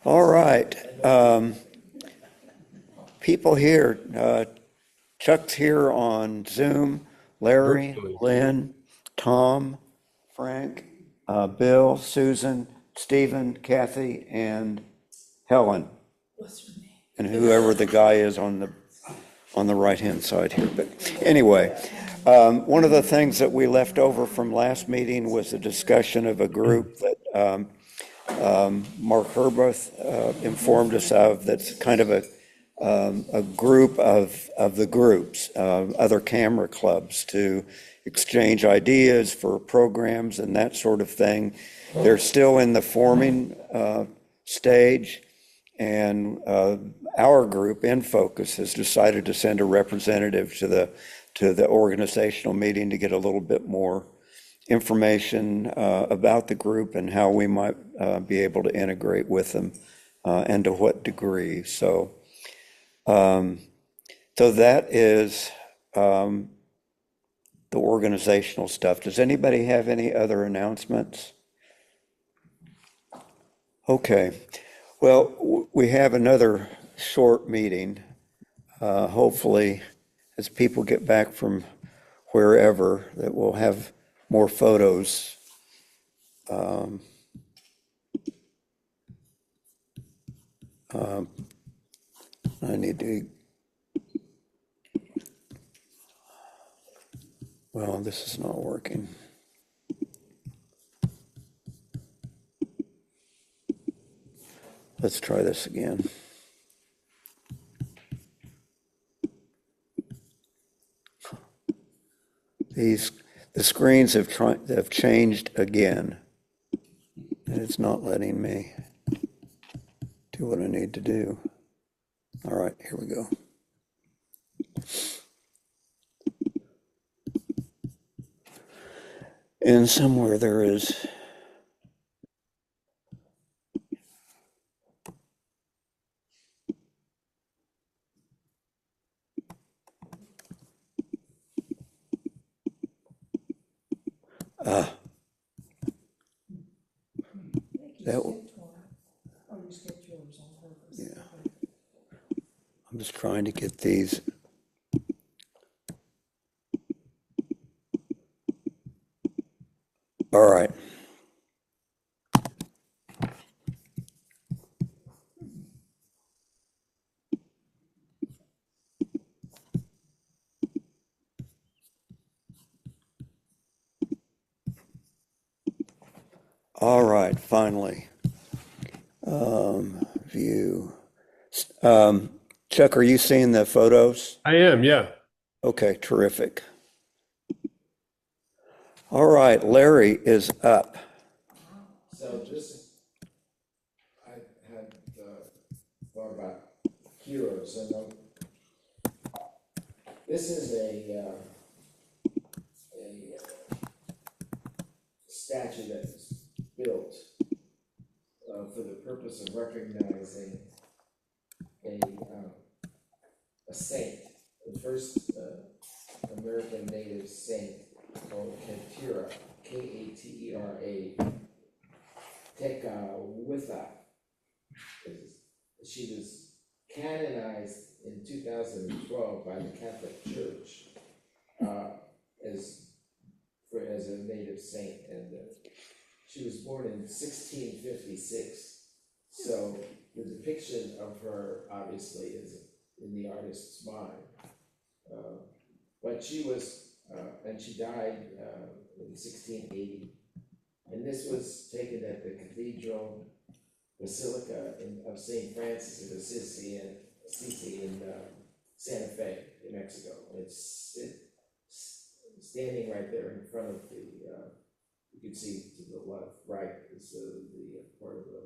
All right. People here, Chuck's here on Zoom, Larry, Virtually. Lynn, Tom, Frank, Bill, Susan, Stephen, Kathy, and Helen. And whoever the guy is on the right-hand side here. But anyway, one of the things that we left over from last meeting was a discussion of a group that Mark Herbath informed us of, that's kind of a group of the groups, other camera clubs, to exchange ideas for programs and that sort of thing. They're still in the forming stage, and our group, InFocus, has decided to send a representative to the organizational meeting to get a little bit more information about the group and how we might be able to integrate with them and to what degree. So that is the organizational stuff. Does anybody have any other announcements? Okay. Well, we have another short meeting. Hopefully, as people get back from wherever, that we'll have more photos. I need to, well, this is not working. Let's try this again. The screens have changed again, and it's not letting me do what I need to do. All right, here we go. And somewhere there is. Yeah. I'm just trying to get these. All right. All right, finally. View. Chuck, are you seeing the photos? I am, yeah. Okay, terrific. All right, Larry is up. So this, I had thought about heroes, and this is a statue that was built for the purpose of recognizing a saint, the first American native saint called Katera, Katera, Tekakwitha. She was canonized in 2012 by the Catholic Church as a native saint, and she was born in 1656. So the depiction of her obviously is in the artist's mind, but she was, and she died in 1680. And this was taken at the Cathedral Basilica of St. Francis of Assisi in Santa Fe, New Mexico. It's standing right there in front of the, you can see to the left, right, is the part of the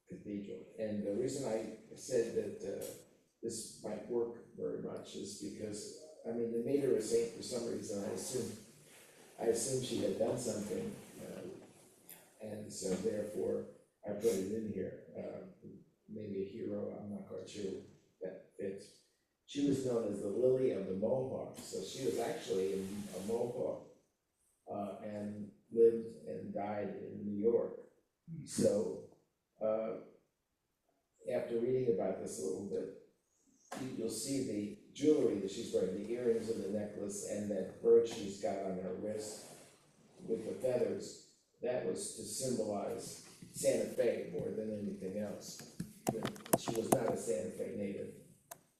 cathedral. And the reason I said that this might work very much is because, I mean, they made her a saint for some reason. I assume she had done something, and so therefore I put it in here. Maybe a hero, I'm not quite sure that fits. She was known as the Lily of the Mohawks, so she was actually a Mohawk and lived and died in New York. So after reading about this a little bit, you'll see the jewelry that she's wearing, the earrings and the necklace, and that brooch she's got on her wrist with the feathers. That was to symbolize Santa Fe more than anything else. She was not a Santa Fe native.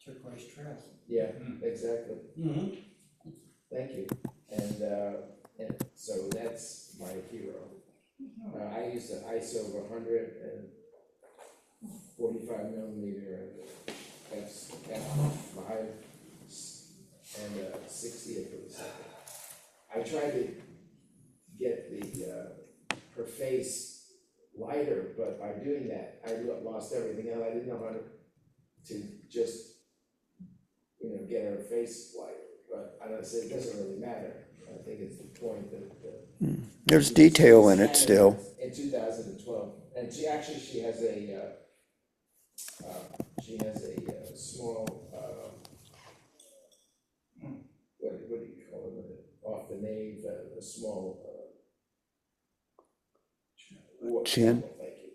Turquoise trail. Yeah, exactly. Mm-hmm. Thank you. And so that's my hero. I used an ISO of 100 and 45 millimeter f5 and 60 for the second. I tried to get her face lighter, but by doing that, I lost everything else. I didn't know how to just, get her face lighter. But I don't say it doesn't really matter. I think it's the point that There's detail in it still. in 2012, and she has a small what do you call it, off the nave, a small Chin? chapel, thank you.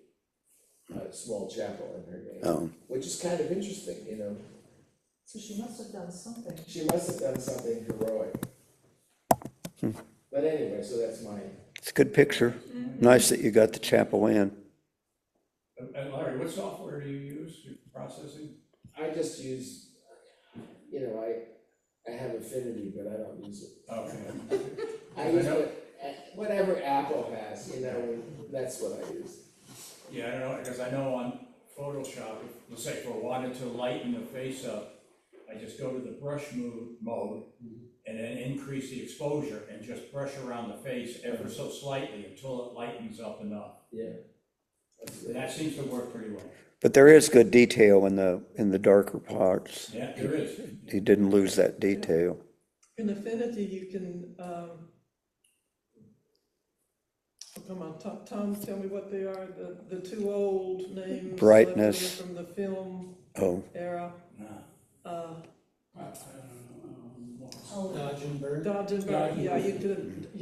A small chapel in her name, Oh. which is kind of interesting, So she must have done something. She must have done something heroic. But anyway, so that's mine. It's a good picture. Nice that you got the chapel in. And Larry, what software do you use for processing? I just use, I have Affinity, but I don't use it. Okay. I use whatever Apple has, that's what I use. Yeah, I don't know, because I know on Photoshop, let's say if I wanted to lighten the face up, I just go to the brush mode and then increase the exposure and just brush around the face ever so slightly until it lightens up enough. Yeah. And that seems to work pretty well. But there is good detail in the darker parts. Yeah, there is. You didn't lose that detail. In Affinity, you can, come on, Tom, tell me what they are, the two old names. Brightness. From the film era. Dodge and burn. Dodge and burn, yeah, you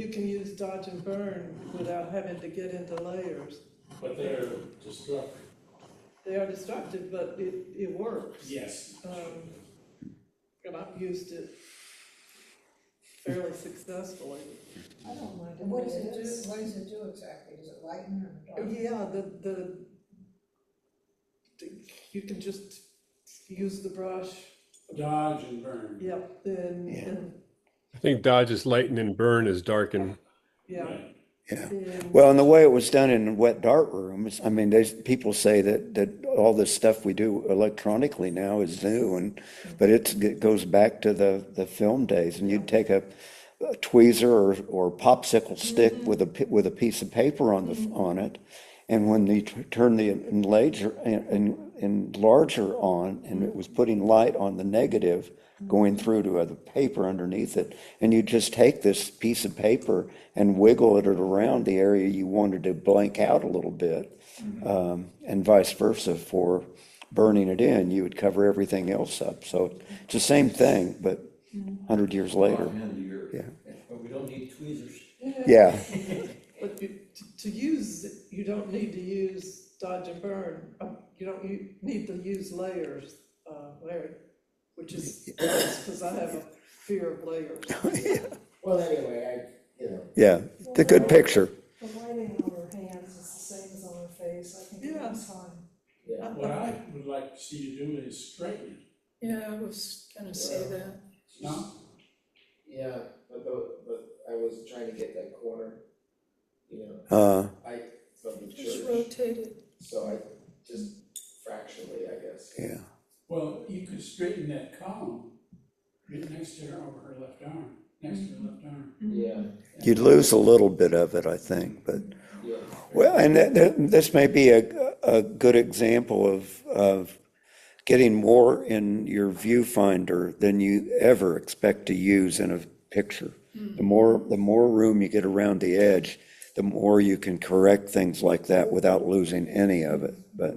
can use dodge and burn without having to get into layers. But they're destructive. They are destructive, but it works. Yes. And I've used it fairly successfully. I don't mind. And what does it do? What does it do exactly? Does it lighten or darken? Yeah, you can just use the brush. Dodge and burn. Yep, and I think Dodge's lighten and burn is darken. yeah. Yeah. Well, and the way it was done in wet darkrooms, I mean, people say that all this stuff we do electronically now is new, but it goes back to the film days. And you'd take a tweezer or popsicle stick with a piece of paper on it, and when you turn the enlarger on, and it was putting light on the negative going through to the paper underneath it, and you just take this piece of paper and wiggle it around the area you wanted to blank out a little bit, and vice versa for burning it in. You would cover everything else up. So it's the same thing, but 100 years later. Yeah. But we don't need tweezers. Yeah. But to use, you don't need to use dodge and burn. You need to use layers, Larry, which is because I have a fear of layers. Well, anyway, Yeah, it's a good picture. The lighting on her hands is the same as on her face. I think Yeah. it's fine. Yeah. What I would like to see you do is straighten it. Yeah, I was gonna say that. No? Yeah, but I was trying to get that corner, from the Just church. rotate it. So I just fractionally, I guess. Yeah. Well, you could straighten that column right next to her over her left arm, next to her left arm. Yeah, You'd lose a little bit of it, I think, but. yeah. Well, and this may be a good example of getting more in your viewfinder than you ever expect to use in a picture. The more room you get around the edge, the more you can correct things like that without losing any of it. But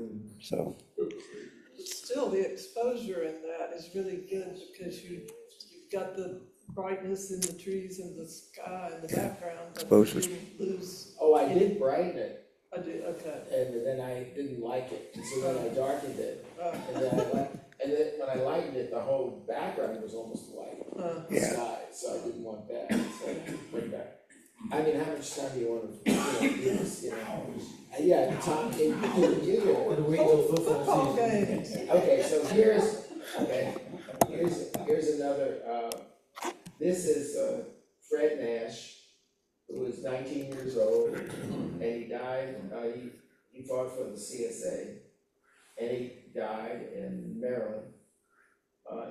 Still, the exposure in that is really good because you've got the brightness in the trees and the sky in the background. But Exposure's- you lose. Oh, I did brighten it. I did, okay. and then I didn't like it, and so then I darkened it, Uh, and then when I lightened it, the whole background was almost white, the Yeah. sky, so I didn't want that, so I bring back. I mean, how much time do you want to, do this, yeah, Tom, you Gotta wait till football Football season. games. okay, so here's another, this is, Fred Nash, who was 19 years old, and he died, he fought for the CSA, and he died in Maryland,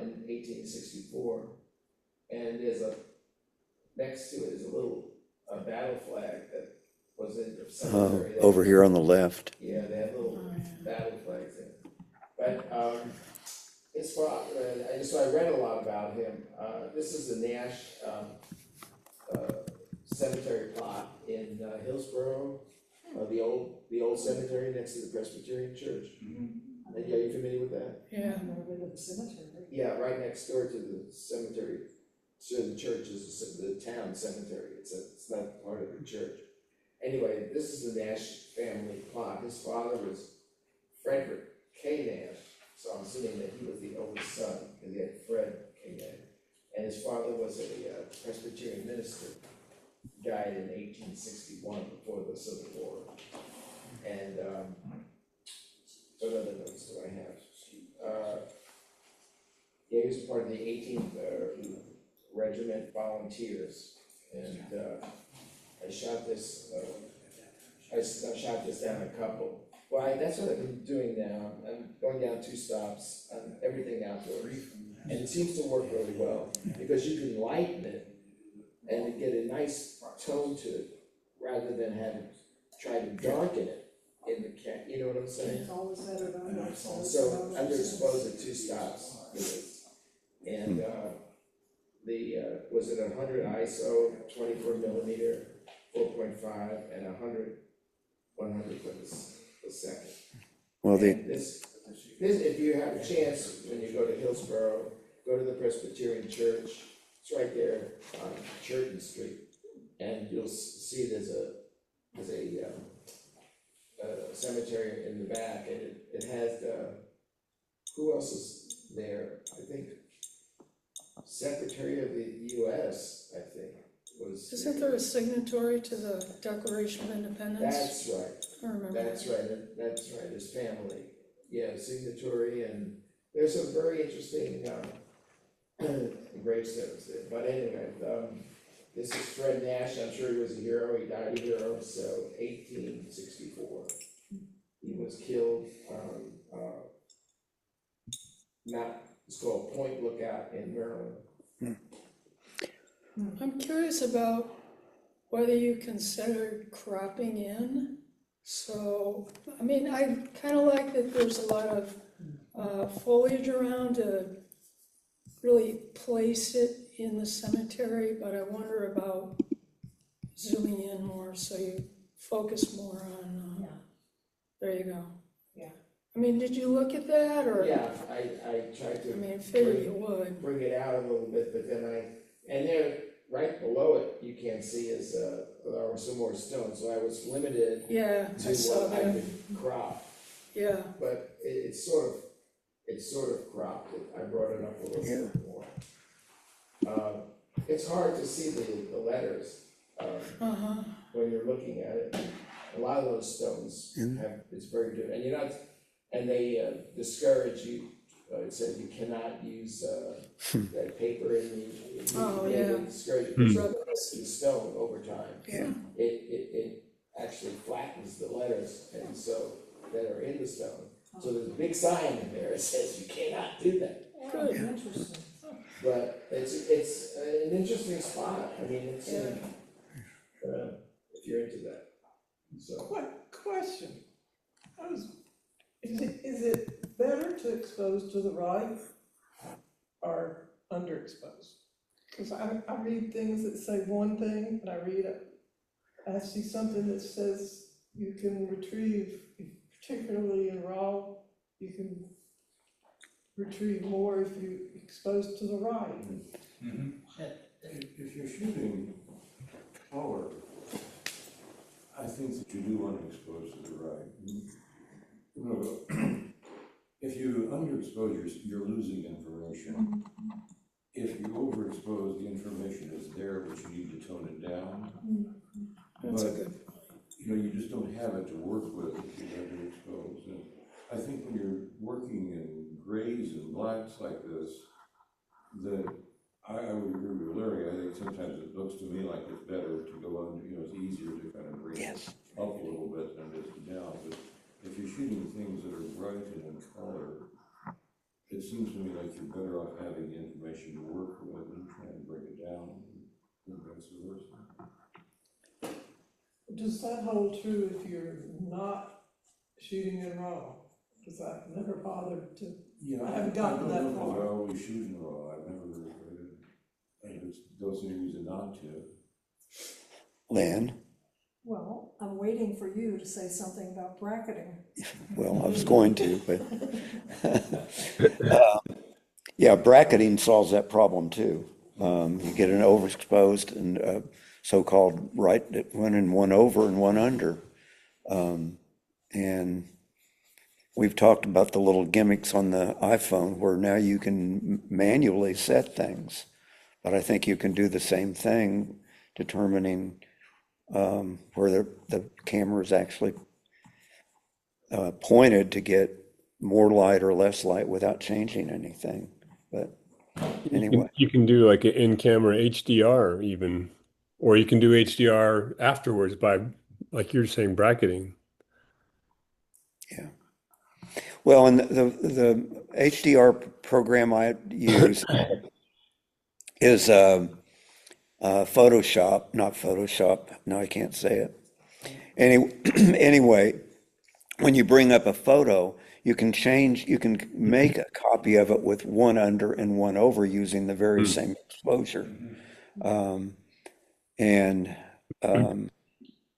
in 1864. And next to it is a little, battle flag that was in the cemetery. Over here on the left. Yeah, they have little battle flags in. But, his father, so I read a lot about him. This is the Nash, cemetery plot in Hillsborough, the old cemetery next to the Presbyterian Church. Are you familiar with that? Yeah. Yeah, right next door to the cemetery, so the church is the town cemetery, it's not part of the church. Anyway, this is the Nash family plot. His father was Frederick K. Nash, so I'm assuming that he was the oldest son, because he had Fred K. Nash. And his father was a Presbyterian minister, died in 1861 before the Civil War. And what other notes do I have? Yeah, he was part of the 18th Regiment Volunteers, and I shot this. I shot this down a couple. Well, that's what I've been doing now. I'm going down 2 stops on everything outdoors, and it seems to work really well because you can lighten it and get a nice tone to it rather than having try to darken it in the cat. You know what I'm saying? It's always better than that. So underexposed at 2 stops with it. And was it 100 ISO, 24 millimeter, 4.5, and 100 per second. Well, And this, if you have a chance, when you go to Hillsborough, go to the Presbyterian Church. It's right there on Churton Street, and you'll see there's a cemetery in the back, and it has who else is there? I think Secretary of the U.S. I think was. Isn't there a signatory to the Declaration of Independence? That's right. I remember. That's right, his family, yeah, signatory, and there's some very interesting, gravestones there, but anyway, this is Fred Nash, I'm sure he was a hero, he died a hero, so 1864. He was killed, it's called Point Lookout in Maryland. I'm curious about whether you considered cropping in. So, I mean, I kind of like that there's a lot of foliage around to really place it in the cemetery, but I wonder about zooming in more so you focus more on, there you go. Yeah. I mean, did you look at that, or? Yeah, I tried to. I mean, I figured you would. Bring it out a little bit, but then and there, right below it, you can see is, there were some more stones, so I was limited Yeah, to I saw what I that. could crop. Yeah, But it's sort of cropped, I brought it up a little bit more. It's hard to see the letters, when you're looking at it. A lot of those stones it's very good, and and they discourage you, it says you cannot use, that paper in the. Oh, they yeah. discourage you Rub from the stone over time. Yeah. It actually flattens the letters, and so, that are in the stone. So there's a big sign in there that says you cannot do that. good. Interesting. But it's an interesting spot, I mean, it's, if you're into that, so. Question. Is it better to expose to the right or underexposed? Because I read things that say one thing, and I see something that says you can retrieve, particularly in raw, you can retrieve more if you expose to the right. If you're shooting forward, I think that you do underexpose to the right. You know, if you underexpose, you're losing information. If you overexpose, the information is there, but you need to tone it down. That's a But, good, you know, you just don't have it to work with if you underexpose. And I think when you're working in grays and blacks like this, that I would agree with Larry. I think sometimes it looks to me like it's better to go under, you know, it's easier to kind of bring it up a little bit than it is down. But if you're shooting things that are bright and in color, it seems to me like you're better off having the information to work with and trying to break it down and vice versa. Does that hold true if you're not shooting in RAW? Because I've never bothered to, Yeah, I haven't gotten that I don't know if far. I always shoot in raw. I've never, I just don't see any reason not to. Lynn? Well, I'm waiting for you to say something about bracketing. Well, I was going to, but yeah, bracketing solves that problem too. You get an overexposed and so-called right one and one over and one under. And we've talked about the little gimmicks on the iPhone where now you can manually set things. But I think you can do the same thing, determining where the camera is actually pointed to get more light or less light without changing anything. But anyway, you can do like an in-camera HDR even, or you can do HDR afterwards by, like you're saying, bracketing. yeah. Well, and the HDR program I use is Photoshop, not Photoshop. No, I can't say it. Anyway, when you bring up a photo, you can make a copy of it with one under and one over using the very same exposure. And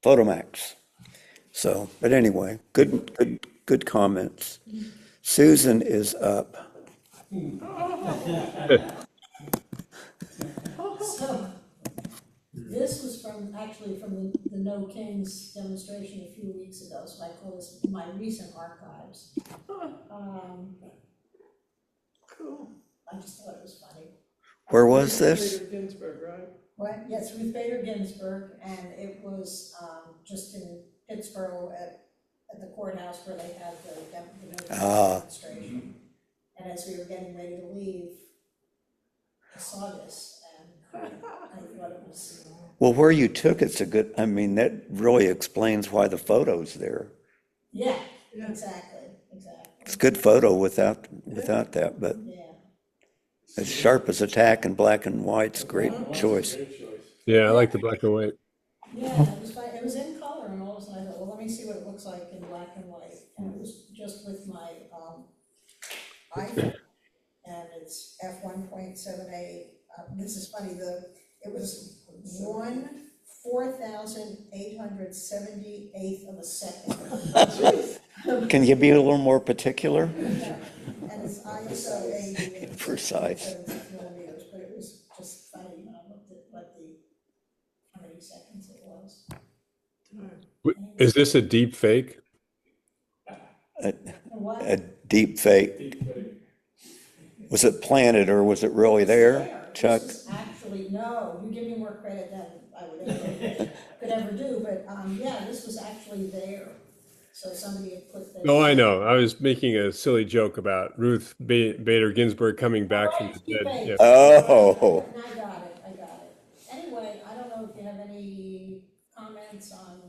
Photomax. So, but anyway, good comments. Susan is up. So, this was actually from the No Kings demonstration a few weeks ago, so I call this my recent archives. Cool. I just thought it was funny. Where was this? Peter Ginsburg, right? What? Yes, Ruth Bader Ginsburg, and it was just in Pittsburgh at the courthouse where they had the No Kings demonstration. And as we were getting ready to leave, I saw this, and I thought it was. Well, where you took it's a good, I mean, that really explains why the photo's there. Yeah, Yeah. exactly. It's a good photo without that, but Yeah. as sharp as a tack in black and white's a great choice. Great choice. Yeah, I like the black and white. Yeah, it was fine. It was in color, and all of a sudden I thought, well, let me see what it looks like in black and white. And it was just with my iPhone, and it's f1.78. This is funny. It was 1/4878th of a second. Can you be a little more particular? Yeah. And it's ISO 80. Precise. 17 millimeters, but it was just funny when I looked at how many seconds it was. Is this a deep fake? And what? A deep fake. Was it planted or was it really there, Chuck? This is actually, no, you give me more credit than I could ever do, but, yeah, this was actually there. So somebody had put this. Oh, I know. I was making a silly joke about Ruth Bader Ginsburg coming back from the dead. Yeah. Oh, I got it. Anyway, I don't know if you have any comments on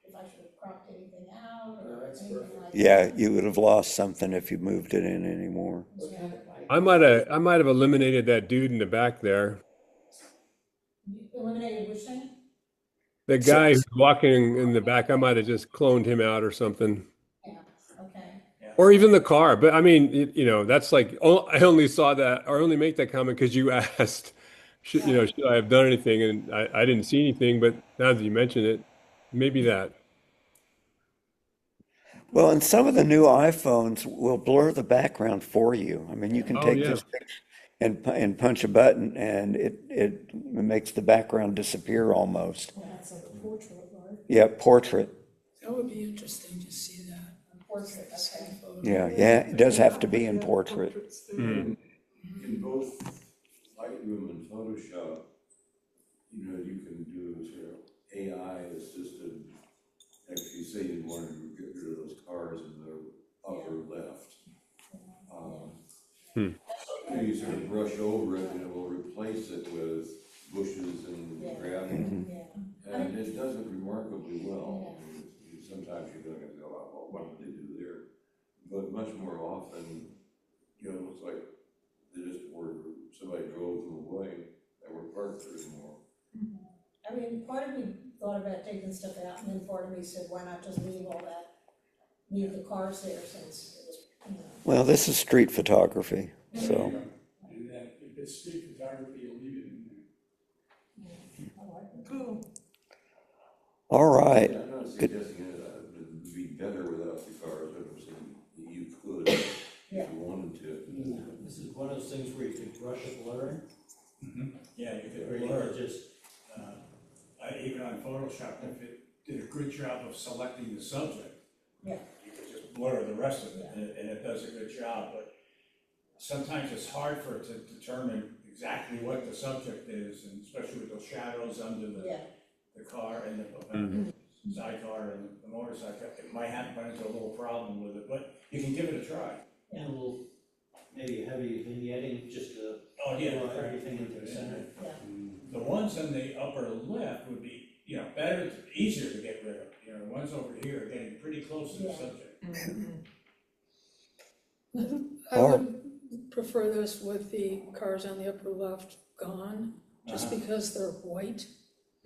if I should have cropped anything out No, or that's anything perfect. like that. yeah, you would have lost something if you moved it in anymore. What kind of, I might have eliminated that dude in the back there. You eliminated which thing? The guy who's walking in the back, I might have just cloned him out or something. Yeah, okay. Or even the car. But I mean, that's like, I only saw that or only make that comment because you asked, should I have done anything? And I didn't see anything, but now that you mention it, maybe that. Well, and some of the new iPhones will blur the background for you. I mean, you can Oh, take yeah. this picture and punch a button and it makes the background disappear almost. Well, that's like a portrait, right? Yeah, portrait. That would be interesting to see that. Portrait, okay. Photo. Yeah, it does have to be in portrait. Portraits too. Mm. In both Lightroom and Photoshop, you can do sort of AI assisted, actually say you wanted to get rid of those cars in the upper left. You sort of brush over it and it will replace it with bushes and gravel. Yeah. And it does it remarkably well. Sometimes you're going to go, well, what did they do there? But much more often, it looks like they just were, somebody drove them away, they were parked there anymore. I mean, part of me thought about taking stuff out, and then part of me said, why not just leave all that, leave the cars there since it was, Well, this is street photography, so. And that, if it's street photography, you'll leave it in there. Cool. All right. Yeah, I'm not suggesting it would be better without the cars, but I'm saying you could if you wanted to. This is one of those things where you could brush up blurring, Yeah, you or could you blur. could just, Even on Photoshop, if it did a good job of selecting the subject. Yeah. You could just blur the rest of it, and it does a good job, but sometimes it's hard for it to determine exactly what the subject is, and especially with those shadows under the car and the sidecar and the motorcycle. It might have run into a little problem with it, but you can give it a try. and a little, maybe heavy vignetting, just to Oh, yeah. draw everything into the center. The ones in the upper left would be, better, easier to get rid of. The ones over here are getting pretty close to the subject. I would prefer this with the cars on the upper left gone, just because they're white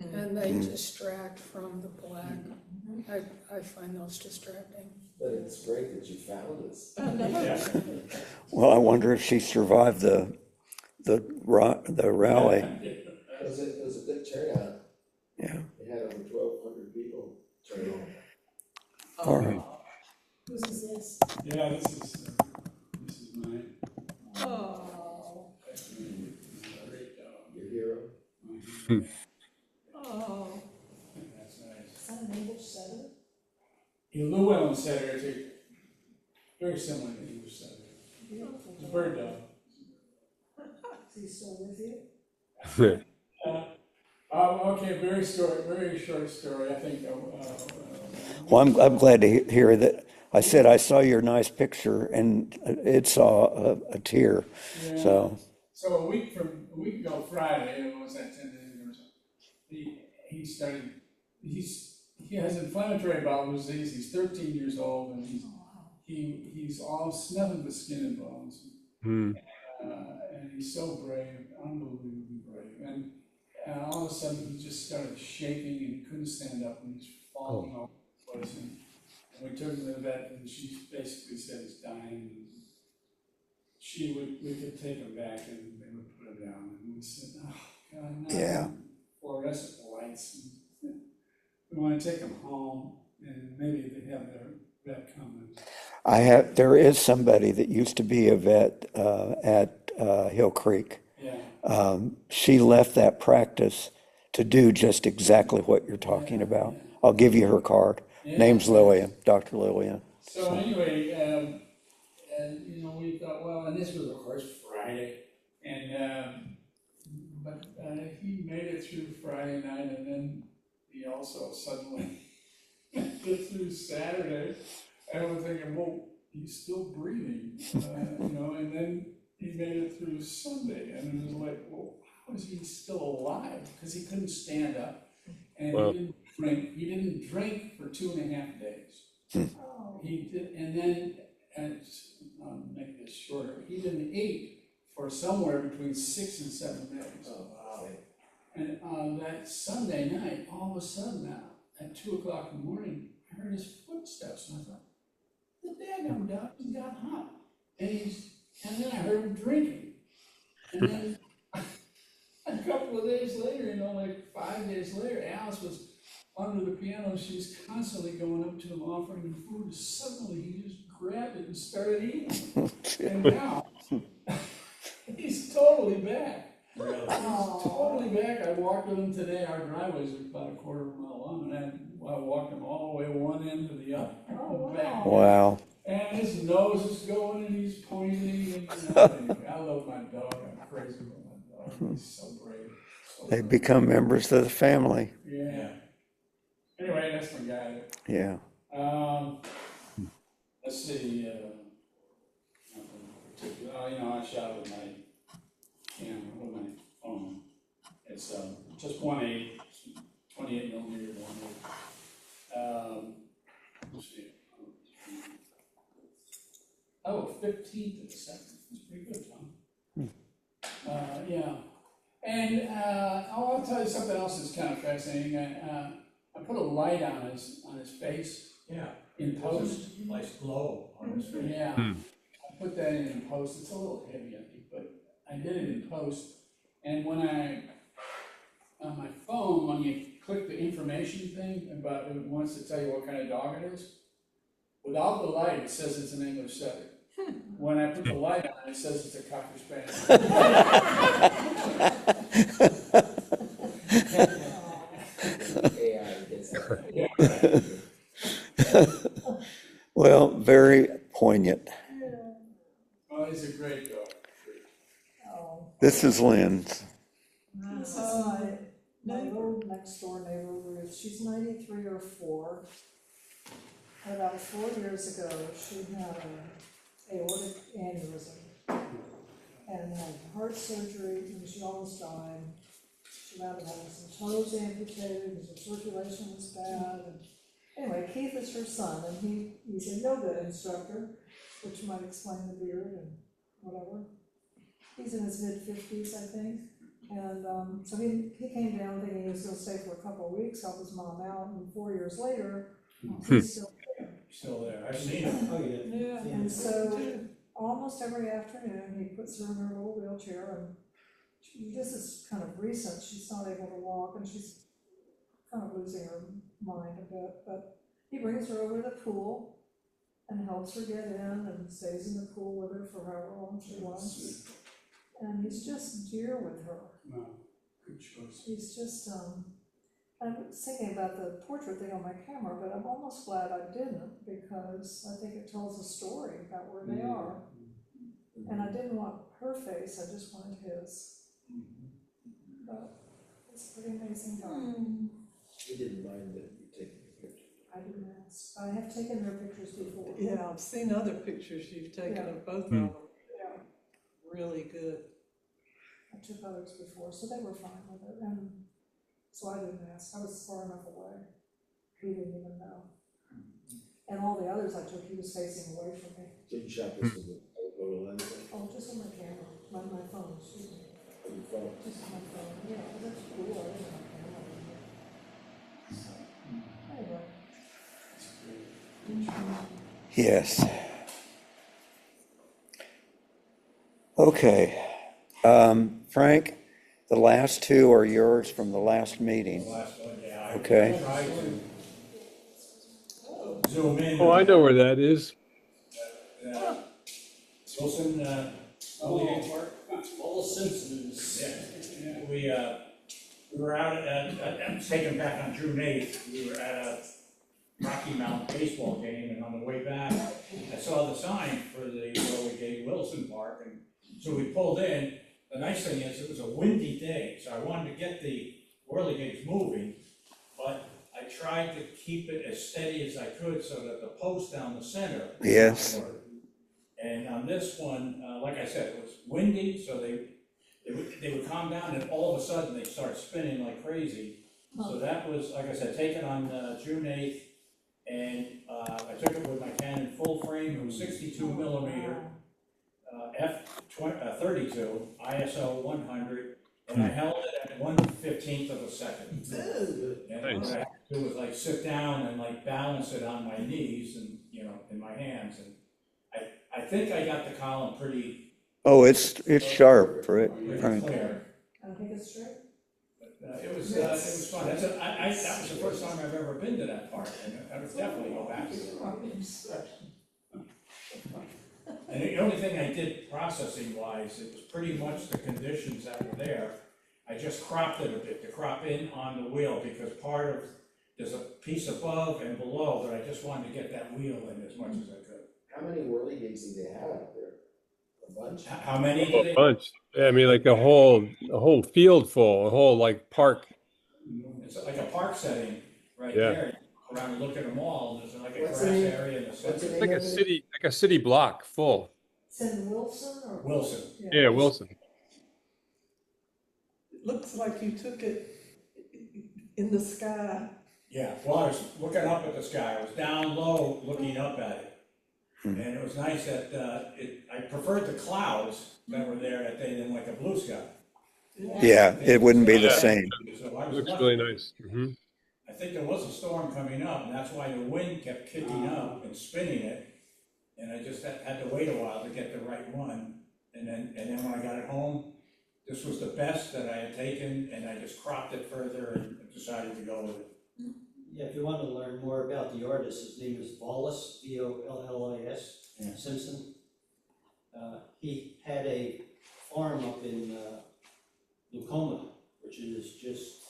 and they distract from the black. I find those distracting. But it's great that you found this. Yeah. Well, I wonder if she survived the rally. It was a good turnout. Yeah. It had over 1,200 people turn out. All right. whose is this? Yeah, this is mine. Oh, Great job. Your hero. oh. That's nice. Is that an English setter? Llewellyn setter, it's very similar to English setter. It's a bird dog. Is he still with you? Okay, very short story, I think. Well, I'm glad to hear that. I said I saw your nice picture and it saw a tear. Yeah. So, So a week ago Friday, it was that 10 days or something, he has inflammatory bowel disease, he's 13 years old, and he's all nothing but skin and bones. And he's so brave, unbelievably brave. And all of a sudden, he just started shaking and he couldn't stand up and he's falling all over the place. And we took him to the vet and she basically said he's dying. We could take him back and they would put him down. And we said, oh, God, no. Yeah. Fluorescent lights. And we want to take him home and maybe they have their vet come and. there is somebody that used to be a vet at Hill Creek. Yeah. She left that practice to do just exactly what you're talking about. I'll give you her card. Yeah. Name's Lillian, Dr. Lillian. So anyway, and we thought, well, and this was of course Friday, and but he made it through Friday night, and then he also suddenly get through Saturday. I was thinking, well, he's still breathing, and then he made it through Sunday, and it was like, well, how is he still alive? Because he couldn't stand up, and Wow. he didn't drink for 2.5 days. He did, and then, and I'll make this shorter, he didn't eat for somewhere between 6 and 7 days. Oh, wow. And on that Sunday night, all of a sudden, at 2 o'clock in the morning, I heard his footsteps, and I thought, the daggum duck has got hot. And then I heard him drinking. And then a couple of days later, like 5 days later, Alice was under the piano. She was constantly going up to him, offering him food. And suddenly, he just grabbed it and started eating. And now, he's totally back. Oh. He's totally back. I walked with him today. Our driveway's about a quarter of a mile long, and I Yeah. Oh, Back. wow. Wow. And his nose is going and he's pointing and I love my dog, I'm crazy about my dog, he's so brave. So They brave. become members of the family. Yeah. Anyway, that's my guy. Yeah. Let's see, nothing particular, I shot with my camera, with my phone. It's, just 28 millimeter 1.8. Let's see. Oh, 15th of the second, that's pretty good, Tom. Yeah, and, I'll tell you something else that's kind of fascinating, I put a light on his face Yeah. in post. Nice glow on his face. Yeah, I put that in post, it's a little heavy, I think, but I did it in post. And when on my phone, when you click the information thing about, it wants to tell you what kind of dog it is, without the light, it says it's an English setter. When I put the light on, it says it's a Cocker Spaniel. AI gets that. Well, very poignant. Oh, he's a great dog. Oh. This is Lynn's. This is my little next door neighbor, Ruth, she's 93 or 4. About 4 years ago, she had an aortic aneurysm and had heart surgery, and she almost died. She wound up having some toes amputated, because her circulation was bad. And anyway, Keith is her son, and he's a yoga instructor, which might explain the beard and whatever. He's in his mid-50s, I think. And so he came down thinking he was going to stay for a couple of weeks, help his mom out, and 4 years later, he's still there. Still there, I've seen him. Oh, yeah. Yeah. And so almost every afternoon, he puts her in her little wheelchair, and this is kind of recent, she's not able to walk, and she's kind of losing her mind a bit, but he brings her over to the pool and helps her get in and stays in the pool with her for however long she wants. And he's just dear with her. Wow, good choice. He's just, I was thinking about the portrait thing on my camera, but I'm almost glad I didn't, because I think it tells a story about where they are. And I didn't want her face, I just wanted his. But it's a pretty amazing dog. She didn't mind that you taking the picture. I didn't ask. I have taken their pictures before. Yeah, I've seen other pictures you've taken Yeah. of both of them. Yeah, Really good. I took others before, so they were fine with it, and so I didn't ask. I was far enough away. He didn't even know. And all the others I took, he was facing away from me. Did you shot this with a photo lens? Oh, just on my camera, my phone, excuse me. On your phone? Just on my phone, yeah, that's cool, I didn't have a camera. So, anyway. Yes. Okay. Frank, the last two are yours from the last meeting. Last one, yeah. Okay. I tried to zoom in. Oh, I know where that is. Wilson, All Simpsons. yeah, we were out at, taken back on June 8th, we were at a Rocky Mountain baseball game, and on the way back, I saw the sign for the Whirly Gate Wilson Park, and so we pulled in. The nice thing is, it was a windy day, so I wanted to get the Whirly Gates moving, but I tried to keep it as steady as I could so that the post down the center. Yes. And on this one, like I said, it was windy, so they would calm down, and all of a sudden, they'd start spinning like crazy. So that was, like I said, taken on June 8th, and I took it with my Canon full frame, it was 62 millimeter, f32, ISO 100, and I held it at 1/15 of a second. And what I had to do was like sit down and like balance it on my knees and, in my hands, and I think I got the column pretty It's sharp, Frank. clear. I think it's true. It was fun. That was the first time I've ever been to that park, and I would definitely go back to it. And the only thing I did processing wise, it was pretty much the conditions that were there. I just cropped it a bit to crop in on the wheel, because part of there's a piece above and below, but I just wanted to get that wheel in as much as I could. How many whirligigs do they have out there? A bunch? How many do A they? bunch. Yeah, I mean, like a whole field full, a whole like park. It's like a park setting right Yeah. there. You go around and look at them all, and there's like a What's grass the name? area in the What's the center. name Like a of it? city, like a city block full. It's in Wilson or? Wilson. Yeah, Wilson. It looks like you took it in the sky. Yeah, well, I was looking up at the sky, I was down low looking up at it. Hmm. And it was nice that, I preferred the clouds that were there that day than like a blue sky. Yeah, it wouldn't be the Yeah. same. So I It was looks lucky. really nice. Hmm. I think there was a storm coming up, and that's why the wind kept kicking up and spinning it. And I just had to wait a while to get the right one. And then when I got it home, this was the best that I had taken, and I just cropped it further and decided to go with it. Yeah, if you want to learn more about the artist, his name is Vollis, Vollis Yeah. Simpson. He had a farm up in Lucoma, which is just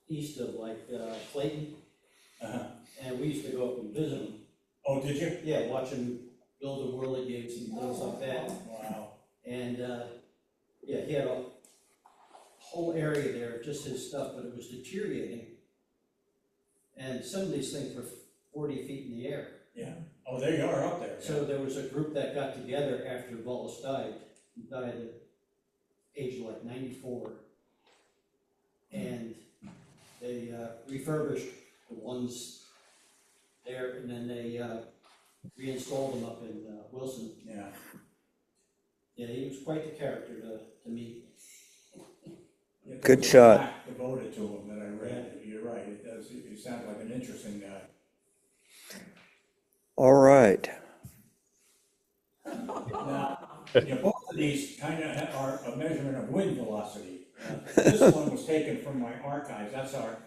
east of like Clayton, Uh-huh. and we used to go up and visit him. Oh, did you? Yeah, watch him build the whirligigs and things like that. Wow. And, yeah, he had a whole area there, just his stuff, but it was deteriorating. And some of these things were 40 feet in the air. Yeah. Oh, there you are up there. So there was a group that got together after Wallace died. He died at the age of like 94. And they refurbished the ones there, and then they reinstalled them up in Wilson. Yeah. Yeah, he was quite the character to meet. Yeah, Good there's a shot. plaque devoted to him that I read. You're right, it does, he sounds like an interesting guy. All right. Now, both of these kind of are a measurement of wind velocity. This one was taken from my archives, that's our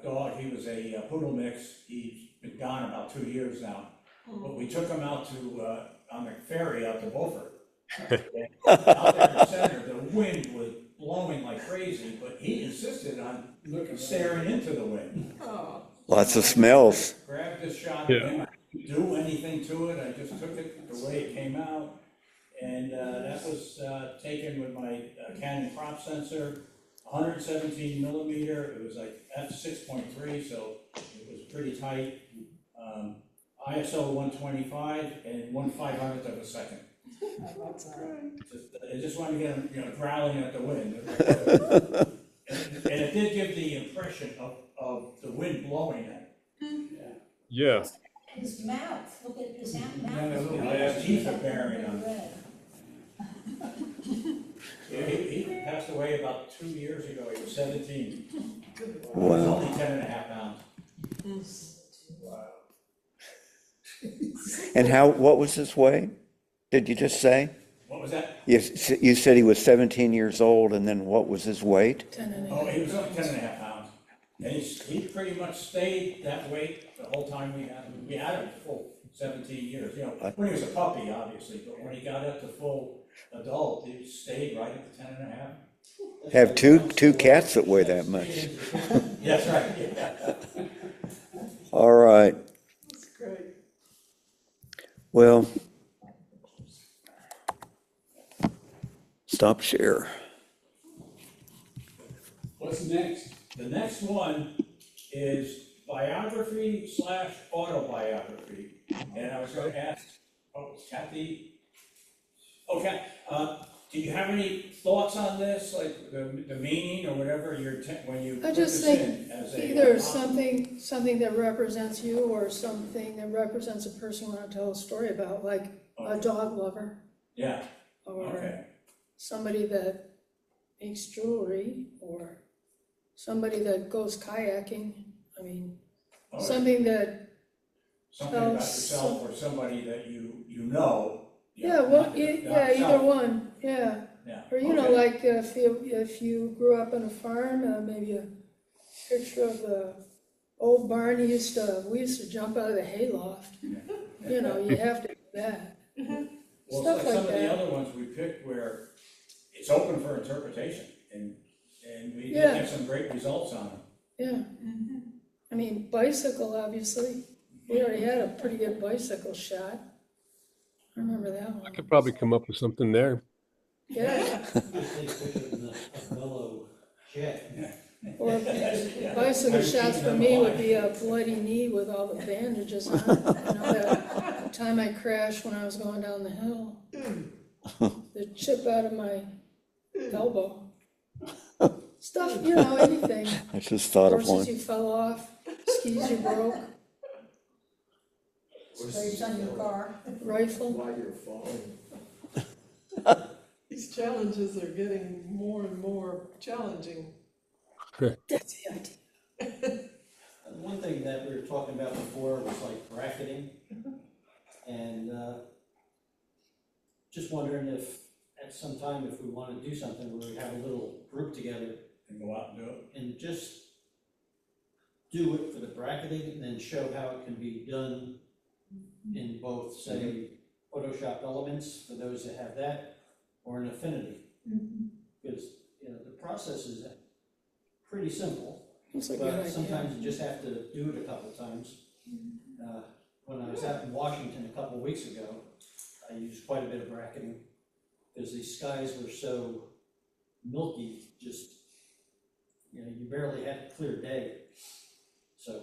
dog, he was a poodle mix, he's been gone about 2 years now. But we took him out to, on the ferry out to Beaufort. Out there in the center, the wind was blowing like crazy, but he insisted on staring into the wind. Oh, Lots of smells. Grabbed this shot of him, I didn't do anything to it, I just took it the way it came out. And that was taken with my Canon crop sensor, 117 millimeter, it was like f6.3, so it was pretty tight. ISO 125 and 1/500th of a second. I just wanted to get him, growling at the wind. And it did give the impression of the wind blowing at it. Yeah. His mouth, look at his mouth. His teeth are bearing on it. Red. Yeah, he passed away about 2 years ago, he was 17. He was Wow. only 10 and a half pounds. Wow. And what was his weight? Did you just say? What was that? You said he was 17 years old, and then what was his weight? 10 and a Oh, half. he was only 10 and a half pounds. And he pretty much stayed that weight the whole time we had him. We had him full 17 years, when he was a puppy, obviously, but when he got up to full adult, he stayed right at the 10 and a half. Have two cats that weigh that much. That's right, yeah. All right. that's great. Well, stop share. What's next? The next one is biography / autobiography. And I was going to ask, Kathy, okay, do you have any thoughts on this, like the meaning or whatever when you I put just this think in as a. either something that represents you or something that represents a person you want to tell a story about, like a dog lover Yeah, or okay, somebody that makes jewelry or somebody that goes kayaking. I mean, okay. something that, Something about yourself or somebody that you know. yeah, well, not yeah, either yourself. one, yeah. Yeah. Or, you know, okay. like if you grew up on a farm, maybe a picture of the old barn we used to jump out of the hayloft. You know, you have to do that. Well, Stuff it's like like some of the that. other ones we picked where it's open for interpretation, and we did Yeah. get some great results on them. Yeah. I mean, bicycle, obviously, we already had a pretty good bicycle shot. I remember that I one. could probably come up with something there. Yeah, Just take pictures of the mellow jet. or bicycle shots for me would be a bloody knee with all the bandages on. You know, that time I crashed when I was going down the hill. The chip out of my elbow. Stuff, you know, anything. I just thought of Horses one. you fell off, skis you broke, Scrapes on your car. rifle. While you're falling. These challenges are getting more and more challenging. That's the idea. One thing that we were talking about before was like bracketing. And just wondering if at some time, if we want to do something where we have a little group together And go out and do it. and just do it for the bracketing and then show how it can be done in both, say, Photoshop Elements for those that have that, or in Affinity. Because, you know, the process is pretty simple, That's a good but idea. sometimes you just have to do it a couple times. When I was out in Washington a couple weeks ago, I used quite a bit of bracketing because these skies were so milky, just, you know, you barely had a clear day. So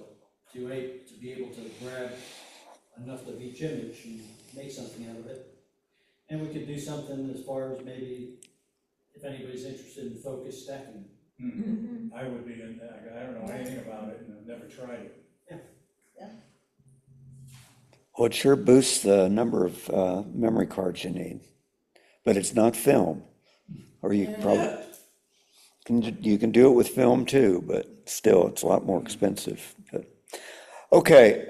to be able to grab enough of each image and make something out of it. And we could do something as far as maybe, if anybody's interested in focus stacking. I would be in that. I don't know anything about it and I've never tried it. Well, it sure boosts the number of memory cards you need, but it's not film. Or you probably you can do it with film too, but still, it's a lot more expensive. But okay,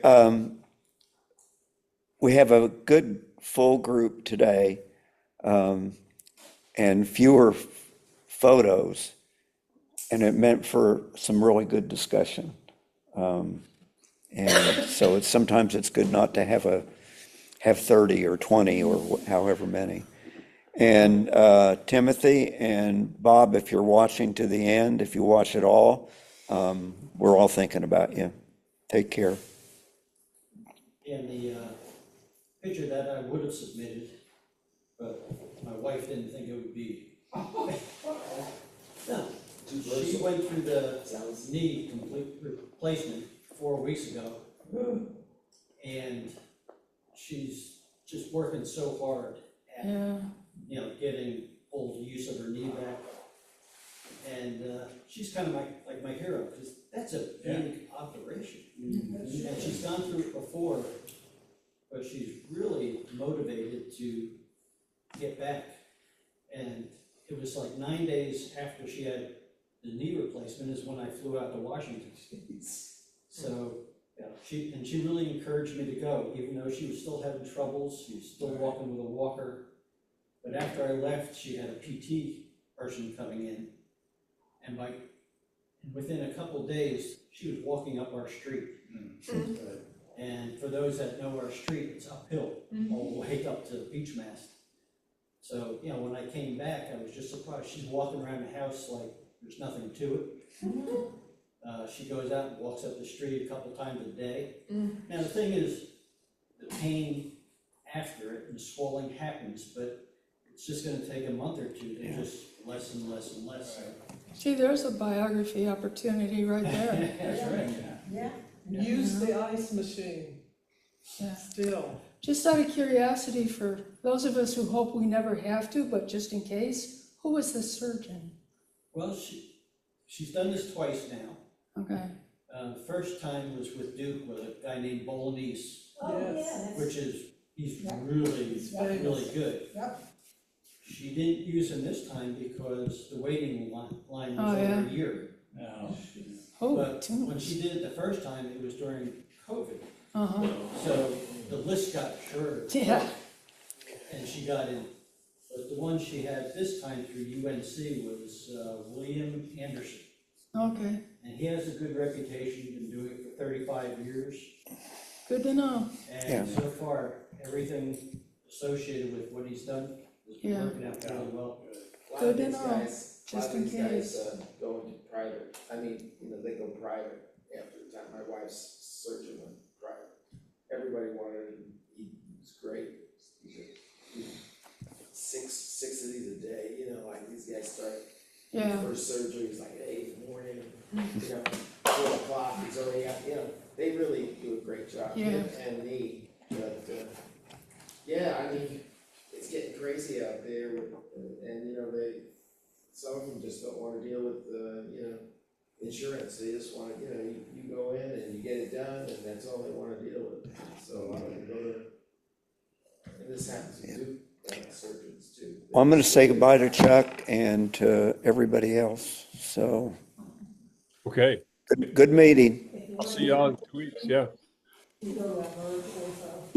we have a good full group today, and fewer photos, and it meant for some really good discussion. And so sometimes it's good not to have 30 or 20 or however many. And Timothy and Bob, if you're watching to the end, if you watch it all, we're all thinking about you. Take care. And the picture that I would have submitted, but my wife didn't think it would be. No, she went through the knee complete replacement 4 weeks ago. And she's just working so hard at, you know, getting full use of her knee back. And she's kind of like my hero, because that's a big operation. And she's gone through it before, but she's really motivated to get back. And it was like 9 days after she had the knee replacement is when I flew out to Washington. So she really encouraged me to go, even though she was still having troubles. She was still walking with a walker. But after I left, she had a PT person coming in, and within a couple days, she was walking up our street. And for those that know our street, it's uphill all the way up to Beachmast. So, you know, when I came back, I was just surprised. She's walking around the house like there's nothing to it. She goes out and walks up the street a couple times a day. Now, the thing is, the pain after it and swelling happens, but it's just gonna take a month or two to just less and less and less. See, there's a biography opportunity right there. That's right, Yeah. Use the ice machine Yeah. still. Just out of curiosity, for those of us who hope we never have to, but just in case, who was the surgeon? Well, she's done this twice now. Okay. First time was with Duke with a guy named Bolognese, Oh, Yes. yeah. which is, he's Yeah. really, famous. really good. Yep. She didn't use him this time because the waiting line Oh, was over yeah. a year. No. Oh, But when tunes. she did it the first time, it was during COVID. Uh-huh. So the list got shorter. Yeah. And she got in. But the one she had this time through UNC was William Anderson. Okay. And he has a good reputation, been doing it for 35 years. Good to know. And so far, everything associated with what he's done is Yeah. working out really well. A lot Good of to these know, guys, just in case. go into private private. I mean, they go private after the time. My wife's surgeon went private. Everybody wanted him, he was great. He did six of these a day, like these guys start, Yeah, first surgery, he's like 8 in the morning, 4 o'clock, he's already out, they really do a great job, Yeah. him and me, but, yeah, I mean, it's getting crazy out there, and, some of them just don't wanna deal with, insurance, they just wanna, you go in and you get it done, and that's all they wanna deal with, so a lot of them go to, and this happens to surgeons too. I'm going to say goodbye to Chuck and to everybody else. So, Okay, good meeting. If you I'll want see y'all in 2 weeks, yeah. You go to that merge also.